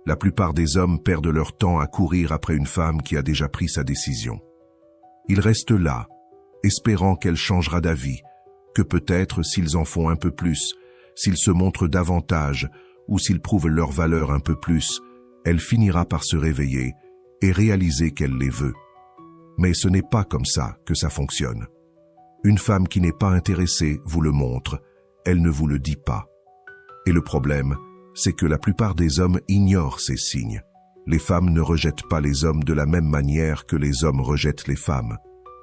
La plupart des hommes perdent leur temps à courir après une femme qui a déjà pris sa décision. Ils restent là, espérant qu'elle changera d'avis, que peut-être s'ils en font un peu plus, s'ils se montrent davantage ou s'ils prouvent leur valeur un peu plus, elle finira par se réveiller et réaliser qu'elle les veut. Mais ce n'est pas comme ça que ça fonctionne. Une femme qui n'est pas intéressée vous le montre, elle ne vous le dit pas. Et le problème, c'est que la plupart des hommes ignorent ces signes. Les femmes ne rejettent pas les hommes de la même manière que les hommes rejettent les femmes.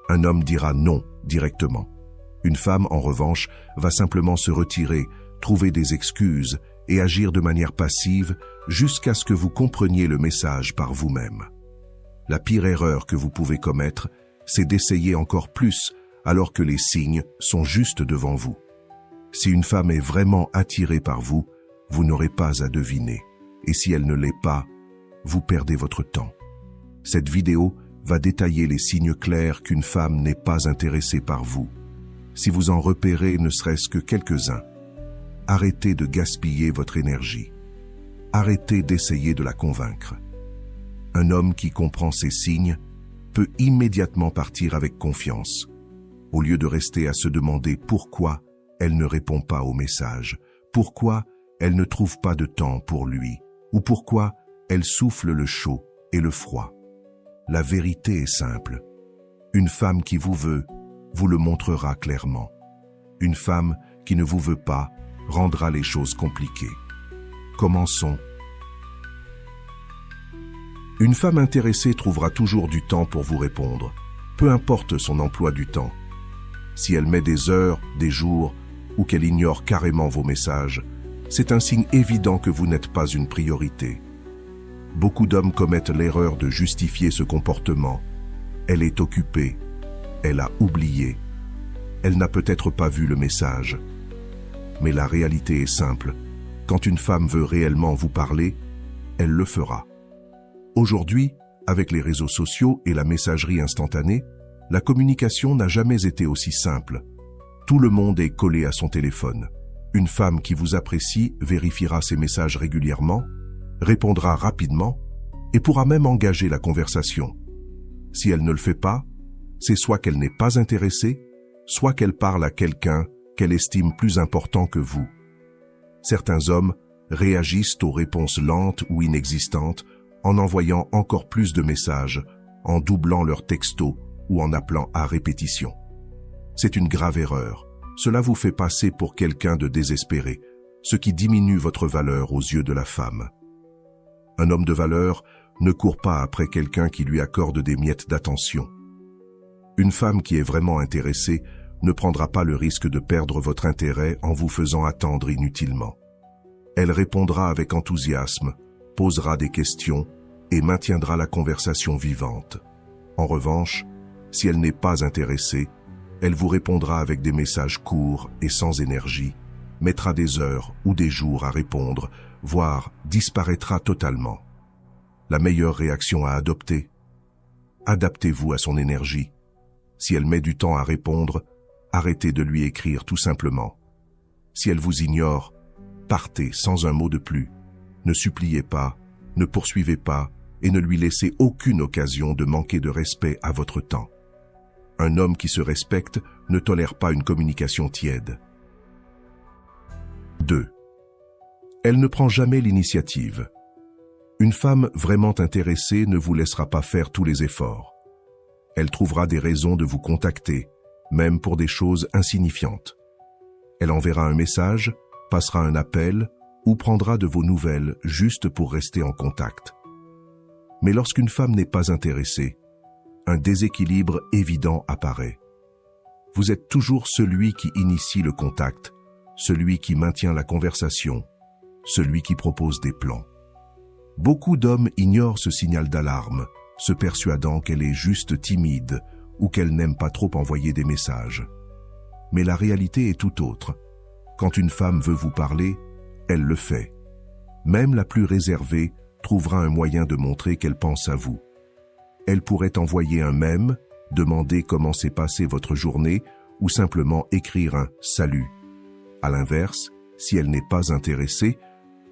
Un homme dira non directement. Une femme, en revanche, va simplement se retirer, trouver des excuses et agir de manière passive jusqu'à ce que vous compreniez le message par vous-même. La pire erreur que vous pouvez commettre, c'est d'essayer encore plus alors que les signes sont juste devant vous. Si une femme est vraiment attirée par vous, vous n'aurez pas à deviner. Et si elle ne l'est pas, vous perdez votre temps. Cette vidéo va détailler les signes clairs qu'une femme n'est pas intéressée par vous. Si vous en repérez ne serait-ce que quelques-uns, arrêtez de gaspiller votre énergie. Arrêtez d'essayer de la convaincre. Un homme qui comprend ces signes peut immédiatement partir avec confiance, au lieu de rester à se demander pourquoi elle ne répond pas au message, pourquoi elle ne trouve pas de temps pour lui, ou pourquoi elle souffle le chaud et le froid. La vérité est simple. Une femme qui vous veut vous le montrera clairement. Une femme qui ne vous veut pas rendra les choses compliquées. Commençons. Une femme intéressée trouvera toujours du temps pour vous répondre, peu importe son emploi du temps. Si elle met des heures, des jours, ou qu'elle ignore carrément vos messages, c'est un signe évident que vous n'êtes pas une priorité. Beaucoup d'hommes commettent l'erreur de justifier ce comportement. Elle est occupée, elle a oublié, elle n'a peut-être pas vu le message. Mais la réalité est simple, quand une femme veut réellement vous parler, elle le fera. Aujourd'hui, avec les réseaux sociaux et la messagerie instantanée, la communication n'a jamais été aussi simple. Tout le monde est collé à son téléphone. Une femme qui vous apprécie vérifiera ses messages régulièrement, répondra rapidement et pourra même engager la conversation. Si elle ne le fait pas, c'est soit qu'elle n'est pas intéressée, soit qu'elle parle à quelqu'un qu'elle estime plus important que vous. Certains hommes réagissent aux réponses lentes ou inexistantes en envoyant encore plus de messages, en doublant leurs textos ou en appelant à répétition. C'est une grave erreur. Cela vous fait passer pour quelqu'un de désespéré, ce qui diminue votre valeur aux yeux de la femme. Un homme de valeur ne court pas après quelqu'un qui lui accorde des miettes d'attention. Une femme qui est vraiment intéressée ne prendra pas le risque de perdre votre intérêt en vous faisant attendre inutilement. Elle répondra avec enthousiasme, posera des questions et maintiendra la conversation vivante. En revanche, si elle n'est pas intéressée, elle vous répondra avec des messages courts et sans énergie, mettra des heures ou des jours à répondre, voire disparaîtra totalement. La meilleure réaction à adopter? Adaptez-vous à son énergie. Si elle met du temps à répondre, arrêtez de lui écrire tout simplement. Si elle vous ignore, partez sans un mot de plus. Ne suppliez pas, ne poursuivez pas et ne lui laissez aucune occasion de manquer de respect à votre temps. Un homme qui se respecte ne tolère pas une communication tiède. 2. Elle ne prend jamais l'initiative. Une femme vraiment intéressée ne vous laissera pas faire tous les efforts. Elle trouvera des raisons de vous contacter, même pour des choses insignifiantes. Elle enverra un message, passera un appel ou prendra de vos nouvelles juste pour rester en contact. Mais lorsqu'une femme n'est pas intéressée, un déséquilibre évident apparaît. Vous êtes toujours celui qui initie le contact, celui qui maintient la conversation, celui qui propose des plans. Beaucoup d'hommes ignorent ce signal d'alarme, se persuadant qu'elle est juste timide ou qu'elle n'aime pas trop envoyer des messages. Mais la réalité est tout autre. Quand une femme veut vous parler, elle le fait. Même la plus réservée trouvera un moyen de montrer qu'elle pense à vous. Elle pourrait envoyer un mème, demander comment s'est passée votre journée ou simplement écrire un « salut ». À l'inverse, si elle n'est pas intéressée,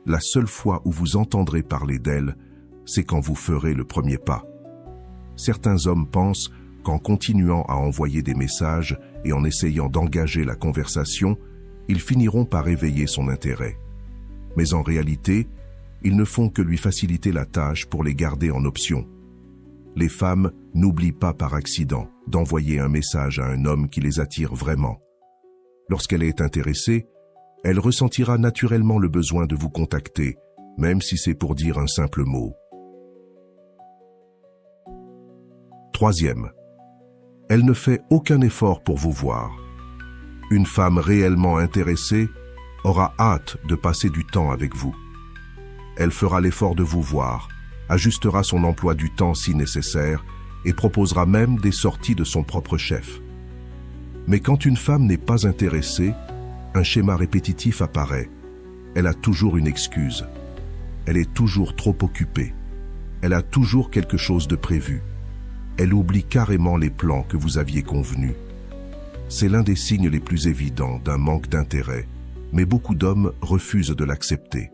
la seule fois où vous entendrez parler d'elle, c'est quand vous ferez le premier pas. Certains hommes pensent qu'en continuant à envoyer des messages et en essayant d'engager la conversation, ils finiront par éveiller son intérêt. Mais en réalité, ils ne font que lui faciliter la tâche pour les garder en option. Les femmes n'oublient pas par accident d'envoyer un message à un homme qui les attire vraiment. Lorsqu'elle est intéressée, elle ressentira naturellement le besoin de vous contacter, même si c'est pour dire un simple mot. Troisième, elle ne fait aucun effort pour vous voir. Une femme réellement intéressée aura hâte de passer du temps avec vous. Elle fera l'effort de vous voir, ajustera son emploi du temps si nécessaire et proposera même des sorties de son propre chef. Mais quand une femme n'est pas intéressée, un schéma répétitif apparaît. Elle a toujours une excuse. Elle est toujours trop occupée. Elle a toujours quelque chose de prévu. Elle oublie carrément les plans que vous aviez convenus. C'est l'un des signes les plus évidents d'un manque d'intérêt, mais beaucoup d'hommes refusent de l'accepter.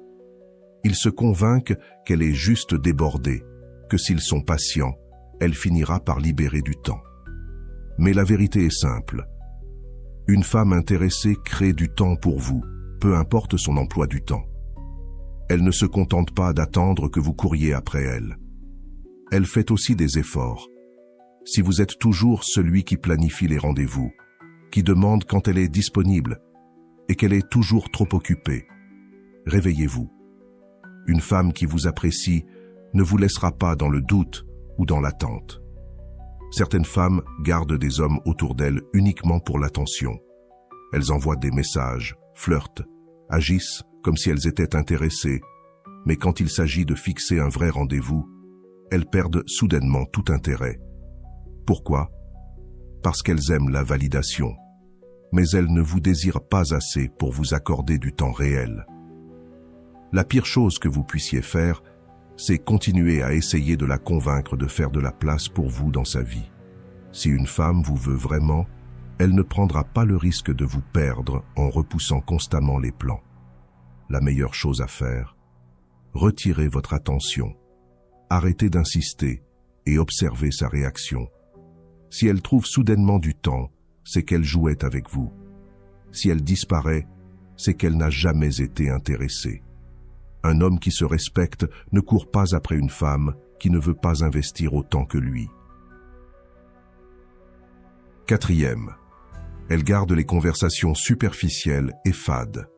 Ils se convainquent qu'elle est juste débordée, que s'ils sont patients, elle finira par libérer du temps. Mais la vérité est simple. Une femme intéressée crée du temps pour vous, peu importe son emploi du temps. Elle ne se contente pas d'attendre que vous couriez après elle. Elle fait aussi des efforts. Si vous êtes toujours celui qui planifie les rendez-vous, qui demande quand elle est disponible et qu'elle est toujours trop occupée, réveillez-vous. Une femme qui vous apprécie ne vous laissera pas dans le doute ou dans l'attente. Certaines femmes gardent des hommes autour d'elles uniquement pour l'attention. Elles envoient des messages, flirtent, agissent comme si elles étaient intéressées, mais quand il s'agit de fixer un vrai rendez-vous, elles perdent soudainement tout intérêt. Pourquoi? Parce qu'elles aiment la validation, mais elles ne vous désirent pas assez pour vous accorder du temps réel. La pire chose que vous puissiez faire, c'est continuer à essayer de la convaincre de faire de la place pour vous dans sa vie. Si une femme vous veut vraiment, elle ne prendra pas le risque de vous perdre en repoussant constamment les plans. La meilleure chose à faire, retirez votre attention, arrêtez d'insister et observez sa réaction. Si elle trouve soudainement du temps, c'est qu'elle jouait avec vous. Si elle disparaît, c'est qu'elle n'a jamais été intéressée. Un homme qui se respecte ne court pas après une femme qui ne veut pas investir autant que lui. Quatrième, elle garde les conversations superficielles et fades.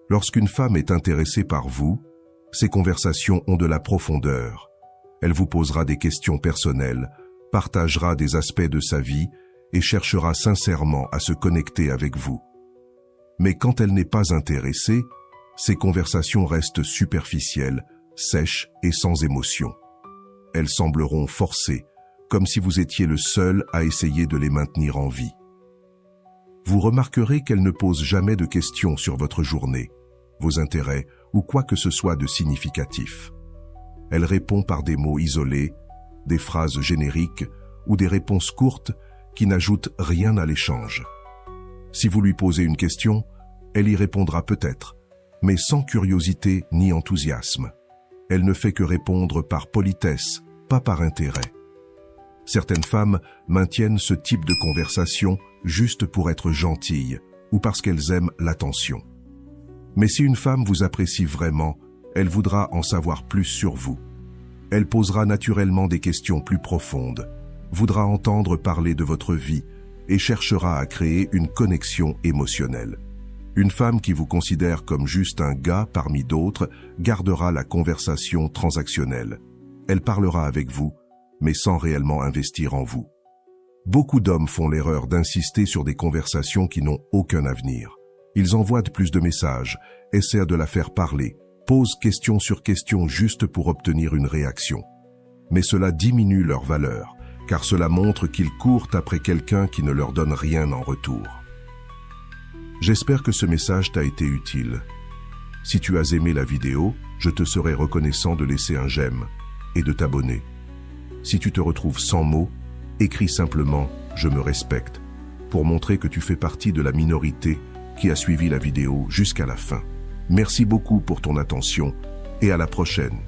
Lorsqu'une femme est intéressée par vous, ces conversations ont de la profondeur. Elle vous posera des questions personnelles, partagera des aspects de sa vie et cherchera sincèrement à se connecter avec vous. Mais quand elle n'est pas intéressée, ces conversations restent superficielles, sèches et sans émotion. Elles sembleront forcées, comme si vous étiez le seul à essayer de les maintenir en vie. Vous remarquerez qu'elle ne pose jamais de questions sur votre journée, vos intérêts ou quoi que ce soit de significatif. Elle répond par des mots isolés, des phrases génériques ou des réponses courtes qui n'ajoutent rien à l'échange. Si vous lui posez une question, elle y répondra peut-être, mais sans curiosité ni enthousiasme. Elle ne fait que répondre par politesse, pas par intérêt. Certaines femmes maintiennent ce type de conversation juste pour être gentilles ou parce qu'elles aiment l'attention. Mais si une femme vous apprécie vraiment, elle voudra en savoir plus sur vous. Elle posera naturellement des questions plus profondes, voudra entendre parler de votre vie et cherchera à créer une connexion émotionnelle. Une femme qui vous considère comme juste un gars parmi d'autres gardera la conversation transactionnelle. Elle parlera avec vous, mais sans réellement investir en vous. Beaucoup d'hommes font l'erreur d'insister sur des conversations qui n'ont aucun avenir. Ils envoient plus de messages, essaient de la faire parler, posent question sur question juste pour obtenir une réaction. Mais cela diminue leur valeur, car cela montre qu'ils courent après quelqu'un qui ne leur donne rien en retour. J'espère que ce message t'a été utile. Si tu as aimé la vidéo, je te serai reconnaissant de laisser un j'aime et de t'abonner. Si tu te retrouves sans mots, écris simplement « Je me respecte » pour montrer que tu fais partie de la minorité qui a suivi la vidéo jusqu'à la fin. Merci beaucoup pour ton attention et à la prochaine.